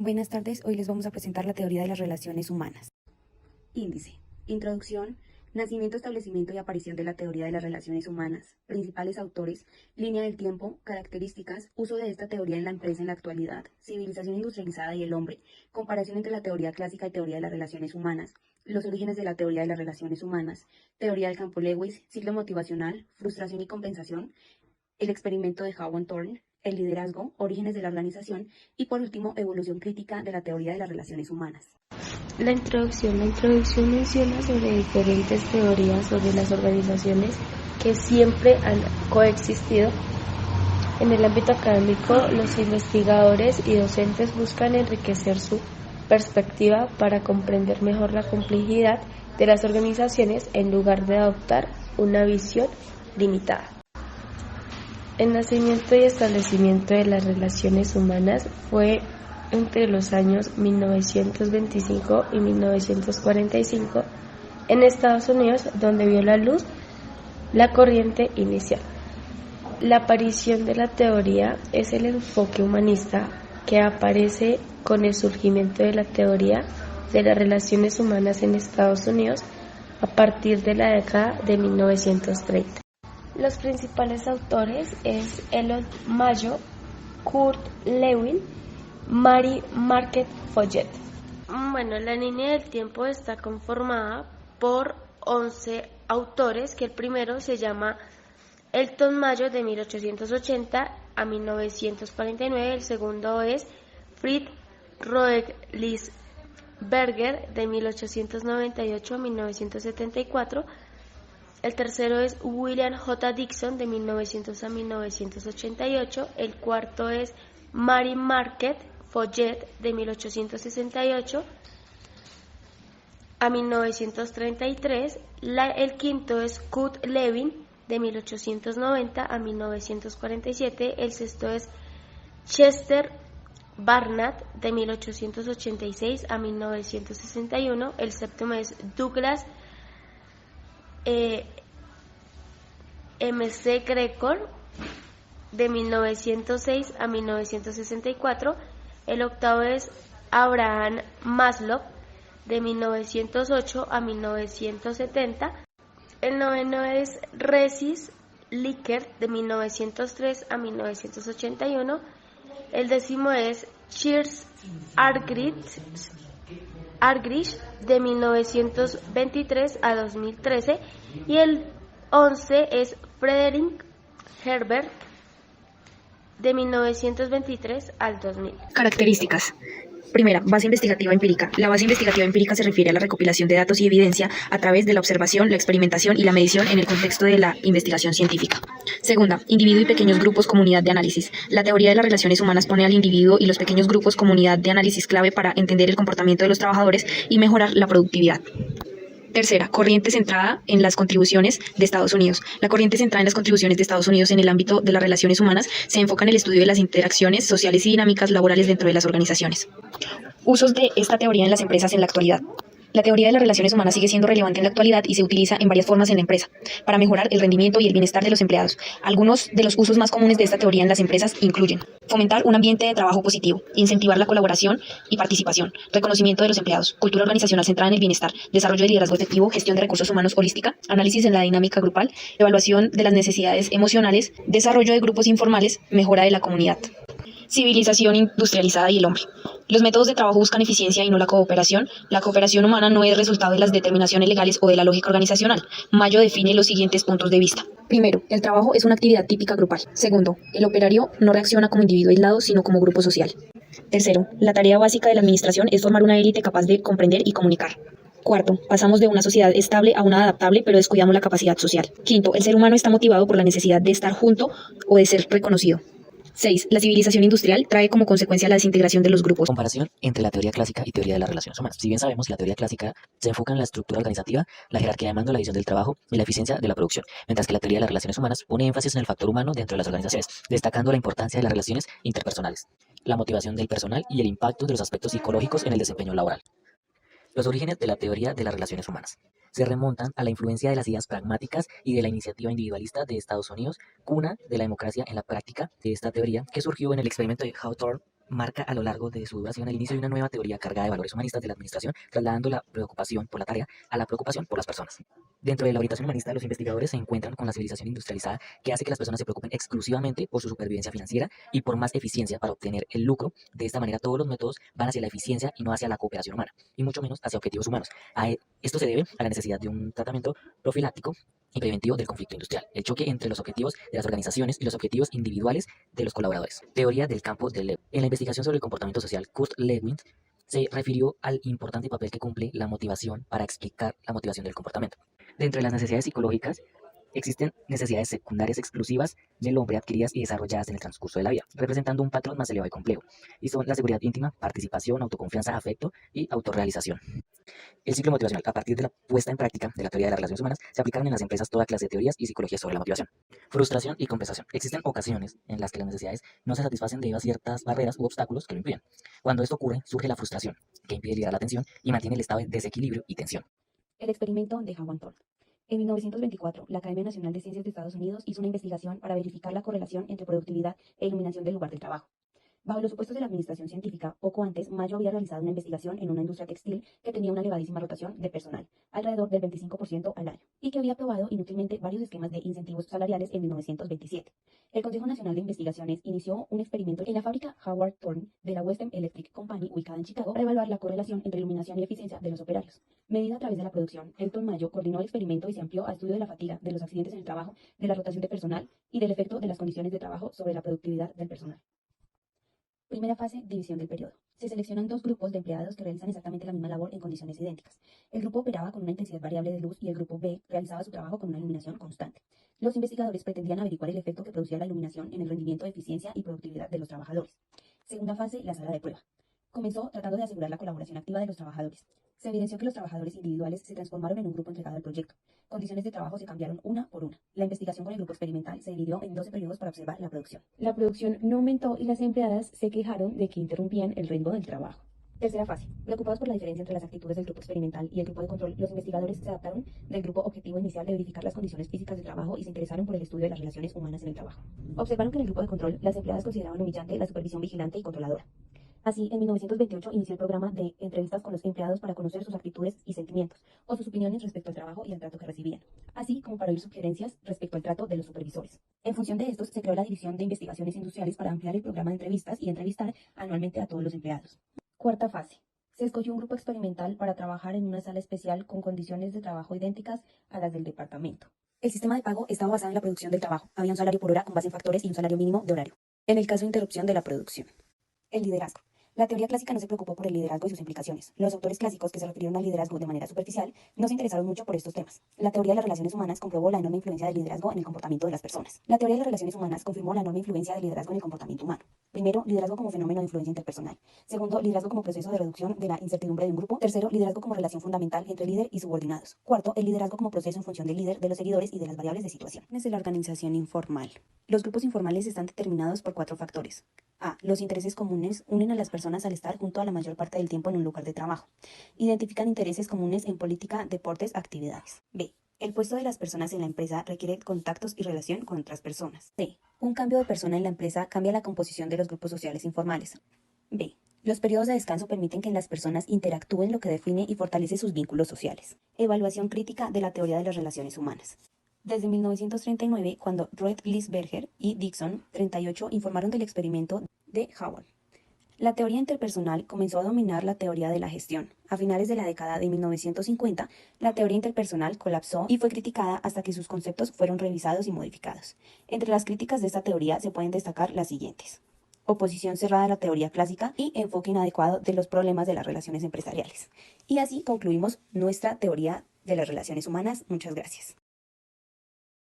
Buenas tardes, hoy les vamos a presentar la teoría de las relaciones humanas. Índice. Introducción. Nacimiento, establecimiento y aparición de la teoría de las relaciones humanas. Principales autores. Línea del tiempo. Características. Uso de esta teoría en la empresa en la actualidad. Civilización industrializada y el hombre. Comparación entre la teoría clásica y teoría de las relaciones humanas. Los orígenes de la teoría de las relaciones humanas. Teoría del campo Lewis. Ciclo motivacional. Frustración y compensación. El experimento de Hawthorne, el liderazgo, orígenes de la organización y por último, evolución crítica de la teoría de las relaciones humanas. La introducción menciona sobre diferentes teorías sobre las organizaciones que siempre han coexistido. En el ámbito académico, los investigadores y docentes buscan enriquecer su perspectiva para comprender mejor la complejidad de las organizaciones en lugar de adoptar una visión limitada. El nacimiento y establecimiento de las relaciones humanas fue entre los años 1925 y 1945 en Estados Unidos, donde vio la luz la corriente inicial. La aparición de la teoría es el enfoque humanista que aparece con el surgimiento de la teoría de las relaciones humanas en Estados Unidos a partir de la década de 1930. Los principales autores es Elliot Mayo, Kurt Lewin, Mary Marquette Follett. Bueno, la línea del tiempo está conformada por 11 autores, que el primero se llama Elton Mayo de 1880 a 1949, el segundo es Fritz Roethlisberger de 1898 a 1974, el tercero es William J. Dixon de 1900 a 1988, el cuarto es Mary Marquette Follett de 1868 a 1933, el quinto es Kurt Lewin de 1890 a 1947, el sexto es Chester Barnard de 1886 a 1961, el séptimo es Douglas M.C. Gregor de 1906 a 1964, el octavo es Abraham Maslow de 1908 a 1970, el noveno es Regis Likert de 1903 a 1981, el décimo es Charles Argerich de 1923 a 2013 y el 11 es Frederick Herbert de 1923 al 2000. Características. Primera, base investigativa empírica. La base investigativa empírica se refiere a la recopilación de datos y evidencia a través de la observación, la experimentación y la medición en el contexto de la investigación científica. Segunda, individuo y pequeños grupos, comunidad de análisis. La teoría de las relaciones humanas pone al individuo y los pequeños grupos, comunidad de análisis clave para entender el comportamiento de los trabajadores y mejorar la productividad. Tercera, corriente centrada en las contribuciones de Estados Unidos. La corriente centrada en las contribuciones de Estados Unidos en el ámbito de las relaciones humanas se enfoca en el estudio de las interacciones sociales y dinámicas laborales dentro de las organizaciones. Usos de esta teoría en las empresas en la actualidad. La teoría de las relaciones humanas sigue siendo relevante en la actualidad y se utiliza en varias formas en la empresa para mejorar el rendimiento y el bienestar de los empleados. Algunos de los usos más comunes de esta teoría en las empresas incluyen fomentar un ambiente de trabajo positivo, incentivar la colaboración y participación, reconocimiento de los empleados, cultura organizacional centrada en el bienestar, desarrollo de liderazgo efectivo, gestión de recursos humanos holística, análisis en la dinámica grupal, evaluación de las necesidades emocionales, desarrollo de grupos informales, mejora de la comunidad. Civilización industrializada y el hombre. Los métodos de trabajo buscan eficiencia y no la cooperación. La cooperación humana no es resultado de las determinaciones legales o de la lógica organizacional. Mayo define los siguientes puntos de vista. Primero, el trabajo es una actividad típica grupal. Segundo, el operario no reacciona como individuo aislado, sino como grupo social. Tercero, la tarea básica de la administración es formar una élite capaz de comprender y comunicar. Cuarto, pasamos de una sociedad estable a una adaptable, pero descuidamos la capacidad social. Quinto, el ser humano está motivado por la necesidad de estar junto o de ser reconocido. 6. La civilización industrial trae como consecuencia la desintegración de los grupos. Comparación entre la teoría clásica y teoría de las relaciones humanas. Si bien sabemos que la teoría clásica se enfoca en la estructura organizativa, la jerarquía de mando, la división del trabajo y la eficiencia de la producción, mientras que la teoría de las relaciones humanas pone énfasis en el factor humano dentro de las organizaciones, destacando la importancia de las relaciones interpersonales, la motivación del personal y el impacto de los aspectos psicológicos en el desempeño laboral. Los orígenes de la teoría de las relaciones humanas se remontan a la influencia de las ideas pragmáticas y de la iniciativa individualista de Estados Unidos, cuna de la democracia en la práctica de esta teoría, que surgió en el experimento de Hawthorne marca a lo largo de su duración el inicio de una nueva teoría cargada de valores humanistas de la administración, trasladando la preocupación por la tarea a la preocupación por las personas. Dentro de la orientación humanista, los investigadores se encuentran con la civilización industrializada que hace que las personas se preocupen exclusivamente por su supervivencia financiera y por más eficiencia para obtener el lucro. De esta manera, todos los métodos van hacia la eficiencia y no hacia la cooperación humana, y mucho menos hacia objetivos humanos. Esto se debe a la necesidad de un tratamiento profiláctico y preventivo del conflicto industrial, el choque entre los objetivos de las organizaciones y los objetivos individuales de los colaboradores. Teoría del campo de Lewin. En la investigación sobre el comportamiento social, Kurt Lewin se refirió al importante papel que cumple la motivación para explicar la motivación del comportamiento. Dentro de las necesidades psicológicas, existen necesidades secundarias exclusivas del hombre adquiridas y desarrolladas en el transcurso de la vida, representando un patrón más elevado y complejo, y son la seguridad íntima, participación, autoconfianza, afecto y autorrealización. El ciclo motivacional. A partir de la puesta en práctica de la teoría de las relaciones humanas, se aplicaron en las empresas toda clase de teorías y psicologías sobre la motivación. Frustración y compensación. Existen ocasiones en las que las necesidades no se satisfacen debido a ciertas barreras u obstáculos que lo impiden. Cuando esto ocurre, surge la frustración, que impide liderar la atención y mantiene el estado de desequilibrio y tensión. El experimento de Howard Thorne. En 1924, la Academia Nacional de Ciencias de Estados Unidos hizo una investigación para verificar la correlación entre productividad e iluminación del lugar del trabajo. Bajo los supuestos de la administración científica, poco antes, Mayo había realizado una investigación en una industria textil que tenía una elevadísima rotación de personal, alrededor del 25% al año, y que había probado inútilmente varios esquemas de incentivos salariales en 1927. El Consejo Nacional de Investigaciones inició un experimento en la fábrica Howard Thorne de la Western Electric Company, ubicada en Chicago, para evaluar la correlación entre iluminación y eficiencia de los operarios. Medida a través de la producción, Elton Mayo coordinó el experimento y se amplió al estudio de la fatiga, de los accidentes en el trabajo, de la rotación de personal y del efecto de las condiciones de trabajo sobre la productividad del personal. Primera fase, división del periodo. Se seleccionan dos grupos de empleados que realizan exactamente la misma labor en condiciones idénticas. El grupo operaba con una intensidad variable de luz y el grupo B realizaba su trabajo con una iluminación constante. Los investigadores pretendían averiguar el efecto que producía la iluminación en el rendimiento, eficiencia y productividad de los trabajadores. Segunda fase, la sala de prueba. Comenzó tratando de asegurar la colaboración activa de los trabajadores. Se evidenció que los trabajadores individuales se transformaron en un grupo entregado al proyecto. Condiciones de trabajo se cambiaron una por una. La investigación con el grupo experimental se dividió en 12 periodos para observar la producción. La producción no aumentó y las empleadas se quejaron de que interrumpían el ritmo del trabajo. Tercera fase. Preocupados por la diferencia entre las actitudes del grupo experimental y el grupo de control, los investigadores se adaptaron del grupo objetivo inicial de verificar las condiciones físicas del trabajo y se interesaron por el estudio de las relaciones humanas en el trabajo. Observaron que en el grupo de control, las empleadas consideraban humillante la supervisión vigilante y controladora. Así, en 1928 inició el programa de entrevistas con los empleados para conocer sus actitudes y sentimientos, o sus opiniones respecto al trabajo y al trato que recibían, así como para oír sugerencias respecto al trato de los supervisores. En función de estos, se creó la División de Investigaciones Industriales para ampliar el programa de entrevistas y entrevistar anualmente a todos los empleados. Cuarta fase. Se escogió un grupo experimental para trabajar en una sala especial con condiciones de trabajo idénticas a las del departamento. El sistema de pago estaba basado en la producción del trabajo. Había un salario por hora con base en factores y un salario mínimo de horario. En el caso de interrupción de la producción. El liderazgo. La teoría clásica no se preocupó por el liderazgo y sus implicaciones. Los autores clásicos que se refirieron al liderazgo de manera superficial no se interesaron mucho por estos temas. La teoría de las relaciones humanas comprobó la enorme influencia del liderazgo en el comportamiento de las personas. La teoría de las relaciones humanas confirmó la enorme influencia del liderazgo en el comportamiento humano. Primero, liderazgo como fenómeno de influencia interpersonal. Segundo, liderazgo como proceso de reducción de la incertidumbre de un grupo. Tercero, liderazgo como relación fundamental entre líder y subordinados. Cuarto, el liderazgo como proceso en función del líder, de los seguidores y de las variables de situación. Es la organización informal. Los grupos informales están determinados por 4 factores. A. Los intereses comunes unen a las personas al estar junto a la mayor parte del tiempo en un lugar de trabajo. Identifican intereses comunes en política, deportes, actividades. B. El puesto de las personas en la empresa requiere contactos y relación con otras personas. C. Un cambio de persona en la empresa cambia la composición de los grupos sociales informales. B. Los periodos de descanso permiten que las personas interactúen, lo que define y fortalece sus vínculos sociales. Evaluación crítica de la teoría de las relaciones humanas. Desde 1939, cuando Roethlisberger y Dixon, 38, informaron del experimento de Howard. La teoría interpersonal comenzó a dominar la teoría de la gestión. A finales de la década de 1950, la teoría interpersonal colapsó y fue criticada hasta que sus conceptos fueron revisados y modificados. Entre las críticas de esta teoría se pueden destacar las siguientes: oposición cerrada a la teoría clásica y enfoque inadecuado de los problemas de las relaciones empresariales. Y así concluimos nuestra teoría de las relaciones humanas. Muchas gracias.